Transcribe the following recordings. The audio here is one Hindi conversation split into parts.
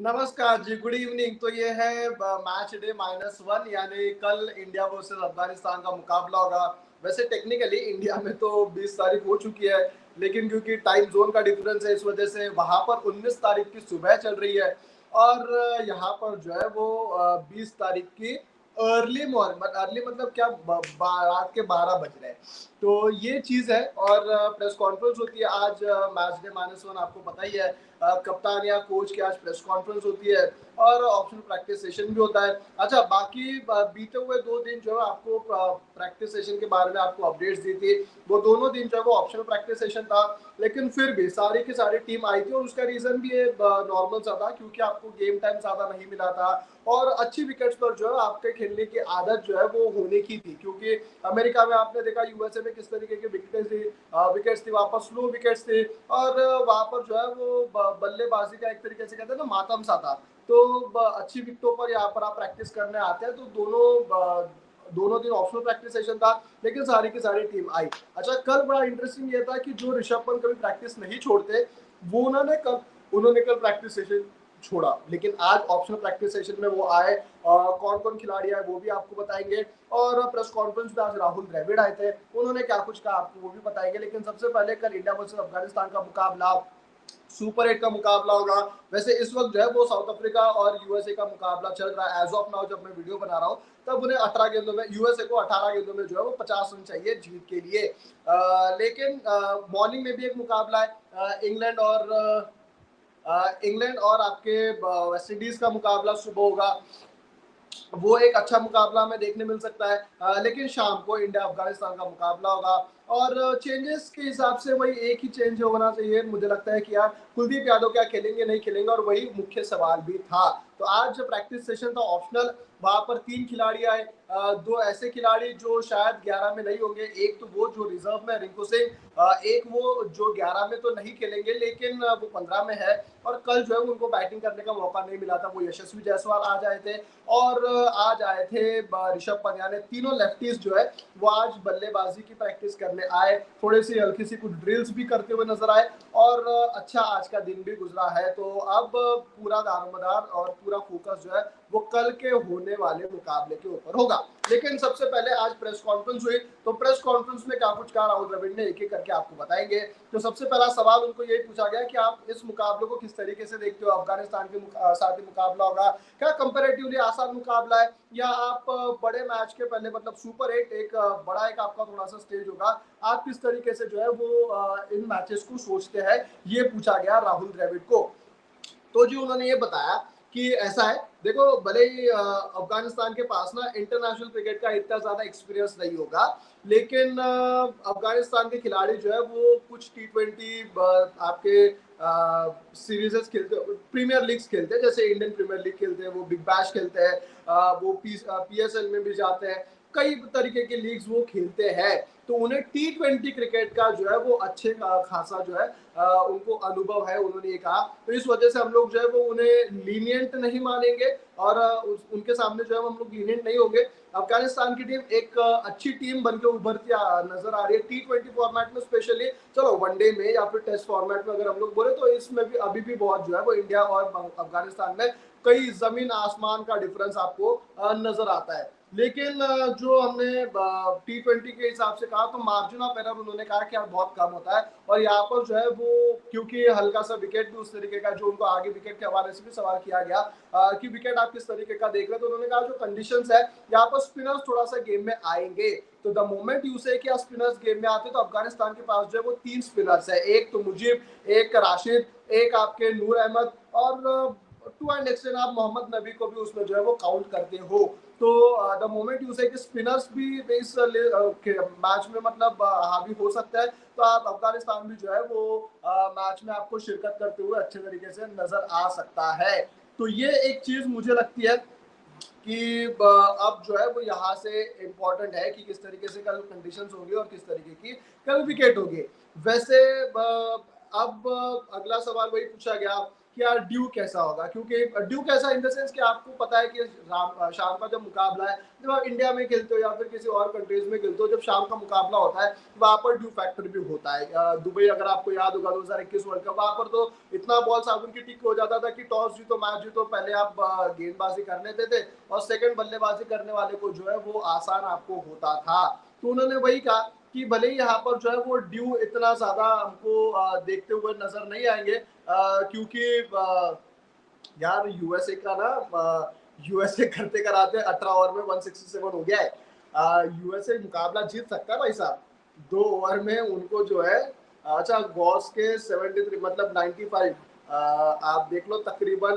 नमस्कार जी, गुड इवनिंग। तो ये है मैच डे -1, यानी कल इंडिया वर्सेस अफगानिस्तान का मुकाबला होगा। वैसे टेक्निकली इंडिया में तो 20 तारीख हो चुकी है, लेकिन क्योंकि टाइम जोन का डिफरेंस है, इस वजह से वहां पर 19 तारीख की सुबह चल रही है और यहाँ पर जो है वो 20 तारीख की अर्ली मॉर्निंग, अर्ली मतलब क्या, रात के 12 बज रहे हैं। तो ये चीज है। और प्रेस कॉन्फ्रेंस होती है आज, मैच डे -1 आपको पता ही है। कप्तान या कोच की आज प्रेस कॉन्फ्रेंस होती है और ऑप्शनल प्रैक्टिस सेशन भी होता है। अच्छा, बाकी बीते हुए 2 दिन जो है आपको प्रैक्टिस सेशन के बारे में आपको अपडेट्स दी थी। वो दोनों दिन जो है वो ऑप्शनल प्रैक्टिस सेशन था, लेकिन फिर भी सारी की सारी टीम आई थी और उसका रीजन भी नॉर्मल सा था, क्योंकि आपको गेम टाइम ज्यादा नहीं मिला था और अच्छी विकेट्स पर जो है आपके खेलने की आदत जो है वो होने की थी। क्योंकि अमेरिका में आपने देखा, यूएसए में किस तरीके की विकेट्स थी, वहां पर स्लो विकेट्स थी और वहां पर जो है वो बल्लेबाजी का एक तरीके से कहते हैं ना मातम सा था। तो अच्छी विकेटों पर यहाँ पर आप प्रैक्टिस करने आते हैं, तो दोनों दिन ऑप्शनल प्रैक्टिस सेशन था, लेकिन सारी की सारी टीम आई। अच्छा, कल बड़ा इंटरेस्टिंग ये था कि जो ऋषभ पंत कभी प्रैक्टिस नहीं छोड़ते, वो उन्होंने कल प्रैक्टिस सेशन छोड़ा, लेकिन आज ऑप्शनल प्रैक्टिस सेशन में वो आए। कौन कौन खिलाड़ी आए वो भी आपको बताएंगे और प्रेस कॉन्फ्रेंस में आज राहुल द्रविड़ आए थे, उन्होंने क्या कुछ कहा आपको वो भी बताएंगे। लेकिन सबसे पहले कल इंडिया वर्सेस अफगानिस्तान का मुकाबला सुपर 8 का मुकाबला होगा। वैसे इस वक्त जो है वो साउथ अफ्रीका और यूएसए का मुकाबला चल रहा है। एज ऑफ नाउ जब मैं वीडियो बना रहा हूँ, तब उन्हें 18 गेंदों में, यूएसए को 18 गेंदों में जो है वो 50 रन चाहिए जीत के लिए। लेकिन मॉर्निंग में भी एक मुकाबला है, इंग्लैंड और आपके वेस्ट इंडीज का मुकाबला सुबह होगा। वो एक अच्छा मुकाबला हमें देखने मिल सकता है। लेकिन शाम को इंडिया अफगानिस्तान का मुकाबला होगा और चेंजेस के हिसाब से वही एक ही चेंज होना चाहिए। मुझे लगता है कि यार कुलदीप यादव क्या खेलेंगे नहीं खेलेंगे, और वही मुख्य सवाल भी था। तो आज जो प्रैक्टिस सेशन था ऑप्शनल, वहां पर 3 खिलाड़ी आए। 2 ऐसे खिलाड़ी जो शायद 11 में नहीं होंगे, एक तो वो जो रिजर्व में रिंकू सिंह, एक वो जो 11 में तो नहीं खेलेंगे लेकिन वो 15 में है। और कल जो है उनको बैटिंग करने का मौका नहीं मिला था, वो यशस्वी जायसवाल आज आए थे और आज आए थे ऋषभ पंत, यानी तीनों लेफ्टीज जो है वो आज बल्लेबाजी की प्रैक्टिस करने आए। थोड़ी सी हल्की सी कुछ ड्रिल्स भी करते हुए नजर आए और अच्छा आज का दिन भी गुजरा है। तो अब पूरा दारोमदार और पूरा फोकस जो है वो कल के होने वाले मुकाबले के ऊपर होगा। लेकिन सबसे पहले आज प्रेस कॉन्फ्रेंस हुई, तो प्रेस कॉन्फ्रेंस में क्या कुछ कहा राहुल द्रविड़ ने एक एक करके आपको बताएंगे। तो सबसे पहला सवाल उनको यही पूछा गया कि आप इस मुकाबले को किस तरीके से देखते हो, अफगानिस्तान के साथ ही मुकाबला होगा, क्या कंपैरेटिवली आसान मुकाबला है, या आप बड़े मैच के पहले मतलब सुपर 8 एक बड़ा एक आपका थोड़ा सा स्टेज होगा, आप किस तरीके से जो है वो इन मैचेस को सोचते हैं, ये पूछा गया राहुल द्रविड़ को। तो जी उन्होंने ये बताया कि ऐसा है, देखो भले ही अफगानिस्तान के पास ना इंटरनेशनल क्रिकेट का इतना ज्यादा एक्सपीरियंस नहीं होगा, लेकिन अफगानिस्तान के खिलाड़ी जो है वो कुछ T20 आपके सीरीजेस खेलते, प्रीमियर लीग्स खेलते हैं, जैसे इंडियन प्रीमियर लीग खेलते हैं, वो बिग बैश खेलते हैं, वो PSL में भी जाते हैं, कई तरीके के लीग्स वो खेलते हैं। तो उन्हें T20 क्रिकेट का जो है वो अच्छे खासा जो है उनको अनुभव है, उन्होंने ये कहा। तो इस वजह से हम लोग जो है वो उन्हें लीनियंट नहीं मानेंगे और उनके सामने जो है हम लोग लीनियंट नहीं होंगे। अफगानिस्तान की टीम एक अच्छी टीम बनकर उभरती नजर आ रही है T20 फॉर्मेट में, स्पेशली चलो वनडे में या फिर टेस्ट फॉर्मेट में अगर हम लोग बोले तो इसमें भी अभी भी बहुत जो है वो इंडिया और अफगानिस्तान में कई जमीन आसमान का डिफरेंस आपको नजर आता है। लेकिन जो हमने T20 के हिसाब से कहा, तो मार्जिन ऑफ एरर उन्होंने कहा कि यार बहुत कम होता है और यहाँ पर जो है वो क्योंकि हल्का सा विकेट भी उस तरीके का, जो उनको आगे विकेट के हवाले से भी सवाल किया गया कि विकेट आप किस तरीके का देख रहे हैं, तो उन्होंने कहा जो कंडीशंस है यहाँ पर स्पिनर्स थोड़ा सा गेम में आएंगे। तो द मोमेंट यू से कि स्पिनर्स गेम में आते, तो अफगानिस्तान के पास जो है वो 3 स्पिनर्स है, एक तो मुजीब, एक राशिद, एक आपके नूर अहमद और टू एंड एक्सटेंड आप मोहम्मद नबी को भी उसमें जो है वो काउंट करते हो। तो द मोमेंट यू से कि स्पिनर्स भी इस मैच में मतलब हावी हो सकता है, तो आप अफगानिस्तान भी जो है वो मैच में आपको शिरकत करते हुए अच्छे तरीके से नजर आ सकता है। तो ये एक चीज मुझे लगती है कि अब जो है वो यहाँ से इम्पोर्टेंट है कि किस तरीके से कल कंडीशंस होंगी और किस तरीके की कल विकेट होगी। वैसे अब अगला सवाल वही पूछा गया कि यार ड्यू कैसा होगा, क्योंकि ड्यू कैसा इन द सेंस कि आपको पता है कि शाम का जब मुकाबला है, जब आप इंडिया में खेलते हो या फिर किसी और कंट्रीज में खेलते हो, जब शाम का मुकाबला होता है वहां पर ड्यू फैक्टर भी होता है। दुबई, अगर आपको याद होगा 2021 वर्ल्ड कप, वहां पर तो इतना बॉल साबुन की टिक हो जाता था कि टॉस जीतो मैच जीतो, पहले आप गेंदबाजी कर लेते थे और सेकंड बल्लेबाजी करने वाले को जो है वो आसान आपको होता था। तो उन्होंने वही कहा कि भले ही यहाँ पर जो है वो ड्यू इतना ज्यादा हमको देखते हुए नजर नहीं आएंगे, क्योंकि यार यूएसए का ना, यूएसए करते कराते 18 ओवर में 167 हो गया है। यूएसए मुकाबला जीत सकता है भाई साहब, 2 ओवर में उनको जो है, अच्छा गॉस के 73 मतलब 95, आप देख लो तकरीबन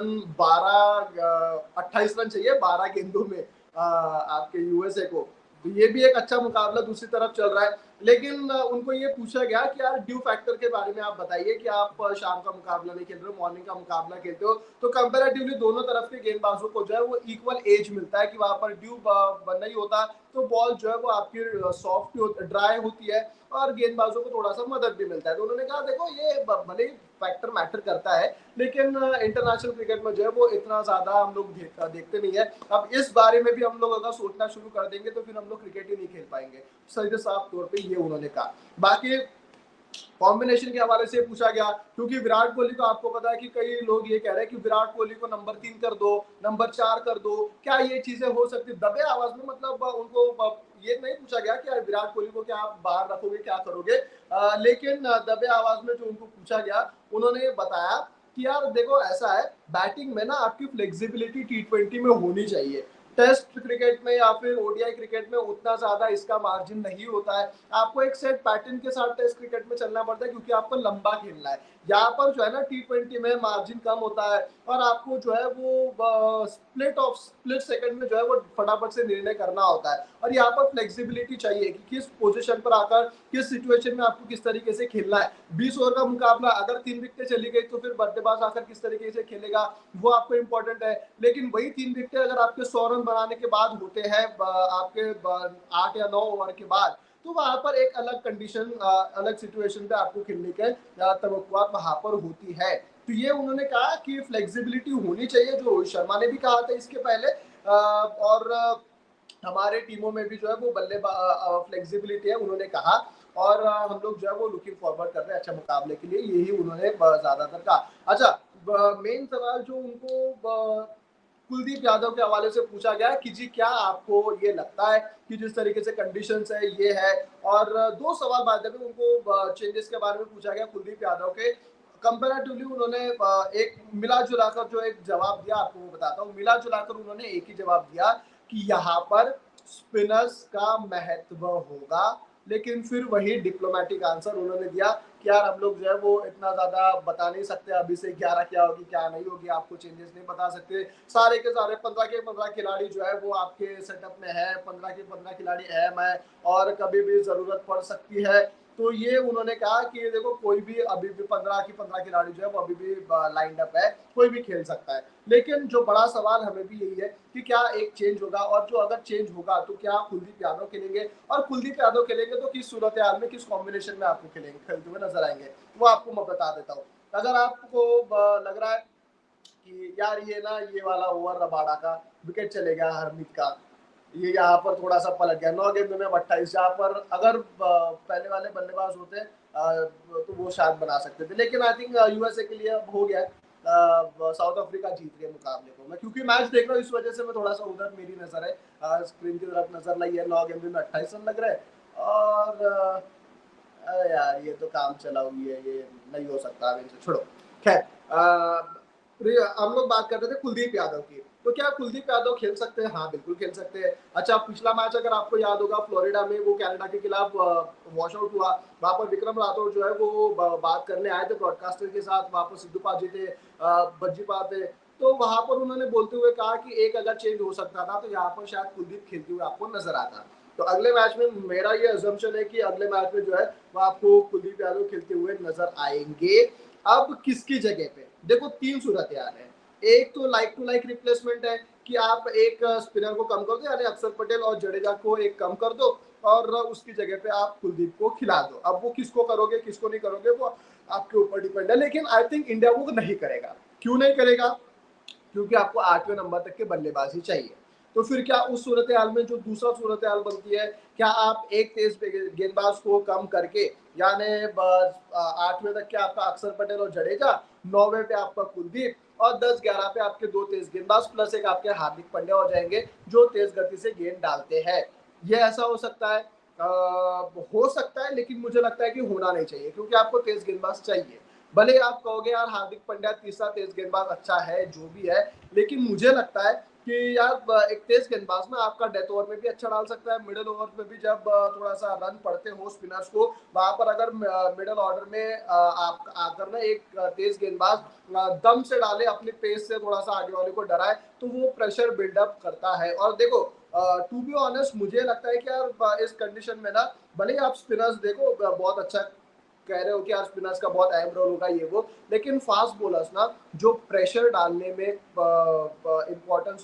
28 रन चाहिए 12 गेंदों में आपके यूएसए को। तो ये भी एक अच्छा मुकाबला दूसरी तरफ चल रहा है। लेकिन उनको ये पूछा गया कि यार ड्यू फैक्टर के बारे में आप बताइए कि आप शाम का मुकाबला नहीं खेल रहे हो, मॉर्निंग का मुकाबला खेलते हो, तो कंपैरेटिवली दोनों तरफ के गेंदबाजों को जो है वो इक्वल एज मिलता है कि वहां पर ड्यू बनना ही होता, तो बॉल जो है वो आपकी सॉफ्ट ड्राई होती है और गेंदबाजों को थोड़ा सा मदद भी मिलता है। तो उन्होंने कहा देखो ये भले ही फैक्टर मैटर करता है, लेकिन इंटरनेशनल क्रिकेट में जो है वो इतना ज्यादा हम लोग देखते नहीं है। अब इस बारे में भी हम लोग अगर सोचना शुरू कर देंगे तो फिर हम लोग क्रिकेट ही नहीं खेल पाएंगे, सीधे साफ तौर पे ये उन्होंने कहा। बाकी कॉम्बिनेशन के हवाले से पूछा गया, क्योंकि विराट कोहली को आपको पता है कि कई लोग ये कह रहे हैं कि विराट कोहली को नंबर 3 कर दो, नंबर 4 कर दो, क्या ये चीजें हो सकती? दबे आवाज में, मतलब उनको ये नहीं पूछा गया कि विराट कोहली को क्या आप बाहर रखोगे, क्या करोगे, लेकिन दबे आवाज में जो उनको पूछा गया, उन्होंने ये बताया कि यार देखो ऐसा है, बैटिंग में ना आपकी फ्लेक्सिबिलिटी T20 में होनी चाहिए, टेस्ट क्रिकेट में या फिर ओडीआई क्रिकेट में उतना ज्यादा इसका मार्जिन नहीं होता है, आपको एक सेट पैटर्न के साथ टेस्ट क्रिकेट में चलना पड़ता है क्योंकि आपको लंबा खेलना है। यहाँ पर जो है ना T20 में मार्जिन कम होता है और आपको जो है वो स्प्लिट सेकंड में जो है वो फटाफट से निर्णय करना होता है, और यहाँ पर फ्लेक्सिबिलिटी चाहिए कि किस पोजीशन पर आकर किस सिचुएशन में आपको किस तरीके से खेलना है। 20 ओवर का मुकाबला, अगर 3 विकेटें चली गई तो फिर बल्लेबाज आकर किस तरीके से खेलेगा वो आपको इंपॉर्टेंट है। लेकिन वही 3 विकेटें अगर आपके 100 रन बनाने के बाद होते हैं आपके 8 या 9 ओवर के बाद, तो वहां पर एक अलग कंडीशन, अलग सिचुएशन पे आपको खेलने के तवक्कुआत वहां पर होती है। तो ये उन्होंने कहा कि फ्लेक्सिबिलिटी होनी चाहिए, जो रोहित शर्मा ने भी कहा था इसके पहले, और हमारे टीमों में भी जो है वो फ्लेक्सिबिलिटी है उन्होंने कहा, और हम लोग जो है वो लुकिंग फॉरवर्ड कर रहे हैं अच्छे मुकाबले के लिए, यही उन्होंने ज्यादातर कहा। अच्छा, मेन सवाल जो उनको कुलदीप यादव के हवाले से पूछा गया कि जी क्या आपको ये लगता है कि जिस तरीके से कंडीशंस है ये है, और 2 सवाल बाद में उनको चेंजेस के बारे में पूछा गया कुलदीप यादव के। कंपेरेटिवली उन्होंने एक मिला जुला कर जो एक जवाब दिया, आपको वो बताता हूँ, मिला जुला कर उन्होंने एक ही जवाब दिया कि यहाँ पर स्पिनर्स का महत्व होगा, लेकिन फिर वही डिप्लोमेटिक आंसर उन्होंने दिया कि यार हम लोग जो है वो इतना ज्यादा बता नहीं सकते अभी से 11 क्या होगी क्या नहीं होगी, आपको चेंजेस नहीं बता सकते, सारे के सारे 15 के 15 खिलाड़ी जो है वो आपके सेटअप में है, 15 के 15 खिलाड़ी अहम है और कभी भी जरूरत पड़ सकती है। तो ये उन्होंने कहा कि देखो कोई भी अभी भी 15 की 15 खिलाड़ी जो है वो अभी भी लाइंड अप है, कोई भी खेल सकता है। लेकिन जो बड़ा सवाल हमें भी यही है कि क्या एक चेंज होगा, और जो अगर चेंज होगा तो क्या कुलदीप यादव खेलेंगे, और कुलदीप यादव खेलेंगे तो किस सूरत हाल में किस कॉम्बिनेशन में आपको खेलेंगे, खेलते हुए नजर आएंगे, वो आपको मैं बता देता हूँ। अगर आपको लग रहा है कि यार ये ना ये वाला ओवर रबाडा का विकेट चले गया हरमीत का, ये यहाँ पर थोड़ा सा पलट गया, 9 गेंद में 28, जहाँ पर अगर पहले वाले बल्लेबाज होते तो वो शायद बना सकते थे, लेकिन आई थिंक यूएसए के लिए अब हो गया। साउथ अफ्रीका जीत रही है मुकाबले को, मैं क्योंकि मैच देख रहा हूँ इस वजह से मैं थोड़ा सा उधर मेरी नजर है, स्क्रीन की तरफ नजर नहीं है। 9 गेंद में 28 रन लग रहे हैं, और अरे यार ये तो काम चला हुई है, ये नहीं हो सकता, अब इनसे छोड़ो। खैर, हम लोग बात कर रहे थे कुलदीप यादव की, तो क्या कुलदीप यादव खेल सकते हैं? हाँ बिल्कुल खेल सकते हैं। अच्छा, पिछला मैच अगर आपको याद होगा फ्लोरिडा में वो कनाडा के खिलाफ वॉश आउट हुआ, वहां पर विक्रम राठौर जो है वो बात करने आए थे ब्रॉडकास्टर के साथ, वहां पर सिद्धू पाजी थे, बज्जी पा थे, तो वहां पर उन्होंने बोलते हुए कहा कि एक अगर चेंज हो सकता था तो यहाँ पर शायद कुलदीप खेलते हुए आपको नजर आता। तो अगले मैच में मेरा ये अजम्पशन है कि अगले मैच में जो है वो आपको कुलदीप यादव खेलते हुए नजर आएंगे। अब किसकी जगह पे, देखो 3 सूरत यार है। एक तो लाइक टू लाइक रिप्लेसमेंट है कि आप एक स्पिनर को कम कर दो, यानी अक्षर पटेल और जडेजा को एक कम कर दो और उसकी जगह पे आप कुलदीप को खिला दो। अब वो किसको करोगे किसको नहीं करोगे वो आपके ऊपर डिपेंड है, लेकिन आई थिंक इंडिया वो नहीं करेगा। क्यों नहीं करेगा? क्योंकि आपको 8वें नंबर तक के बल्लेबाजी चाहिए। तो फिर क्या उस सूरत हाल में जो दूसरा सूरत हाल बनती है, क्या आप एक तेज गेंदबाज को कम करके, यानी 8वें तक के आपका अक्षर पटेल और जडेजा, 9वें पे आपका कुलदीप और 10-11 पे आपके 2 तेज गेंदबाज प्लस एक आपके हार्दिक पांड्या हो जाएंगे जो तेज गति से गेंद डालते हैं। ये ऐसा हो सकता है, हो सकता है, लेकिन मुझे लगता है कि होना नहीं चाहिए क्योंकि आपको तेज गेंदबाज चाहिए। भले आप कहोगे यार हार्दिक पांड्या तीसरा तेज गेंदबाज अच्छा है, जो भी है, लेकिन मुझे लगता है कि यार एक तेज गेंदबाज ना आपका डेथ ओवर में भी अच्छा डाल सकता है, मिडिल ओवर में भी जब थोड़ा सा रन पड़ते हो स्पिनर्स को, वहां पर अगर मिडिल ऑर्डर में आप आकर ना एक तेज गेंदबाज दम से डाले, अपने पेस से थोड़ा सा आगे वाले को डराए, तो वो प्रेशर बिल्डअप करता है। और देखो, टू बी ऑनेस्ट मुझे लगता है कि यार इस कंडीशन में ना, भले ही आप स्पिनर्स देखो बहुत अच्छा कह रहे हो कि यार स्पिनर्स का बहुत अहम रोल होगा ये वो, लेकिन फास्ट बॉलर्स ना जो प्रेशर डालने में इम्पोर्टेंट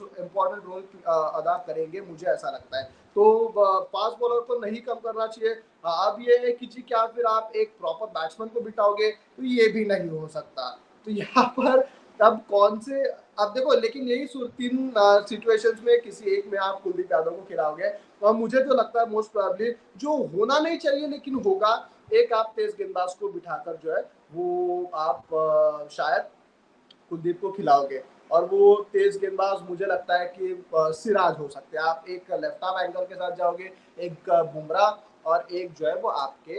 रोल अदा करेंगे, मुझे ऐसा लगता है। तो फास्ट बॉलर को नहीं कम करना चाहिए। अब ये है कि जी क्या फिर आप एक प्रॉपर बैट्समैन को बिठाओगे, तो ये भी नहीं हो सकता। तो यहाँ पर अब कौन से, अब देखो, लेकिन यही तीन सिचुएशंस में किसी एक में आप कुलदीप यादव को खिलाओगे, और मुझे तो लगता है मोस्ट प्रोबेबली जो होना नहीं चाहिए लेकिन होगा, एक आप तेज गेंदबाज को बिठाकर जो है वो आप शायद कुलदीप को खिलाओगे, और वो तेज गेंदबाज मुझे लगता है कि सिराज हो सकते हैं। आप एक लेफ्ट आर्म एंगल के साथ जाओगे, एक बुमराह और एक जो है वो आपके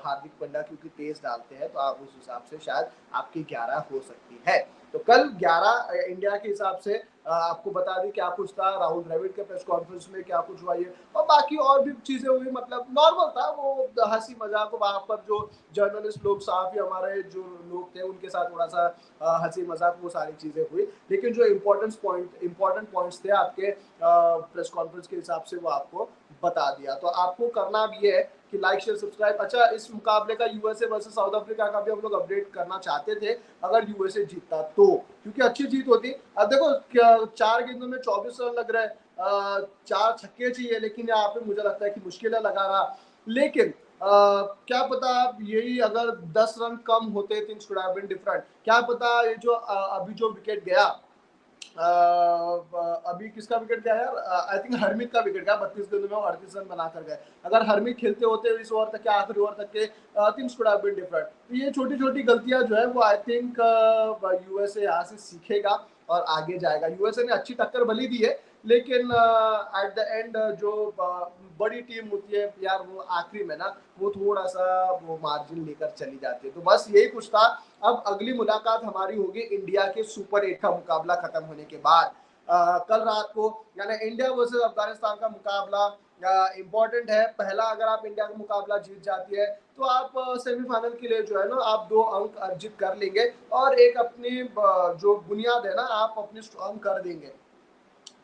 हार्दिक पांड्या, क्योंकि तेज डालते हैं, तो आप उस हिसाब से शायद आपकी 11 हो सकती है। तो कल 11 इंडिया के हिसाब से आपको बता दी क्या कुछ था, राहुल द्रविड़ के प्रेस कॉन्फ्रेंस में क्या कुछ हुआ ये, और बाकी और भी चीजें हुई, मतलब नॉर्मल था वो, हंसी मजाक, वहां पर जो जर्नलिस्ट लोग, साहब हमारे जो लोग थे, उनके साथ थोड़ा सा हंसी मजाक, वो सारी चीजें हुई, लेकिन जो इम्पोर्टेंट पॉइंट्स थे आपके प्रेस कॉन्फ्रेंस के हिसाब से वो आपको बता दिया। तो आपको करना अब ये है कि लाइक शेयर सब्सक्राइब। अच्छा, इस मुकाबले का यूएसए वर्सेस साउथ अफ्रीका का भी हम लोग अपडेट करना चाहते थे, अगर यूएसए जीतता तो, क्योंकि अच्छी जीत होती। अब देखो 4 गेंदों में 24 रन लग रहे हैं, 4 छक्के चाहिए, लेकिन यहाँ पे मुझे लगता है कि मुश्किल है लगाना। लेकिन क्या पता यही अगर 10 रन कम होते, things could have been different. क्या पता ये जो अभी जो विकेट गया, अभी किसका विकेट गया यार, आई थिंक हरमित का विकेट गया, 32 गेंदों में वो 38 रन बना कर गए। अगर हरमित खेलते होते इस ओवर तक के, आखिरी ओवर तक के, things could have been different. तो ये छोटी छोटी गलतियां जो है वो आई थिंक यूएसए यहाँ से सीखेगा और आगे जाएगा। यूएसए ने अच्छी टक्कर भली दी है, लेकिन एट द एंड जो बड़ी टीम होती है यार, वो आखिरी में ना वो थोड़ा सा वो मार्जिन लेकर चली जाती है। तो बस यही कुछ था। अब अगली मुलाकात हमारी होगी इंडिया के सुपर 8 का मुकाबला खत्म होने के बाद, कल रात को, यानी इंडिया वर्सेस अफगानिस्तान का मुकाबला इम्पोर्टेंट है। पहला अगर आप इंडिया का मुकाबला जीत जाती है, तो आप सेमीफाइनल के लिए जो है ना, आप 2 अंक अर्जित कर लेंगे, और एक अपनी जो बुनियाद है ना, आप अपनी स्ट्रॉन्ग कर देंगे।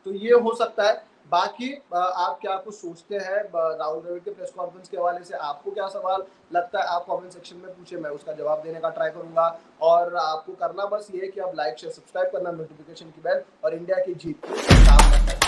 तो ये हो सकता है। बाकी आप क्या कुछ सोचते हैं राहुल द्रविड़ के प्रेस कॉन्फ्रेंस के हवाले से, आपको क्या सवाल लगता है, आप कमेंट सेक्शन में पूछे, मैं उसका जवाब देने का ट्राई करूंगा। और आपको करना बस ये है कि आप लाइक शेयर सब्सक्राइब करना, नोटिफिकेशन की बेल, और इंडिया की जीत की कामना करना।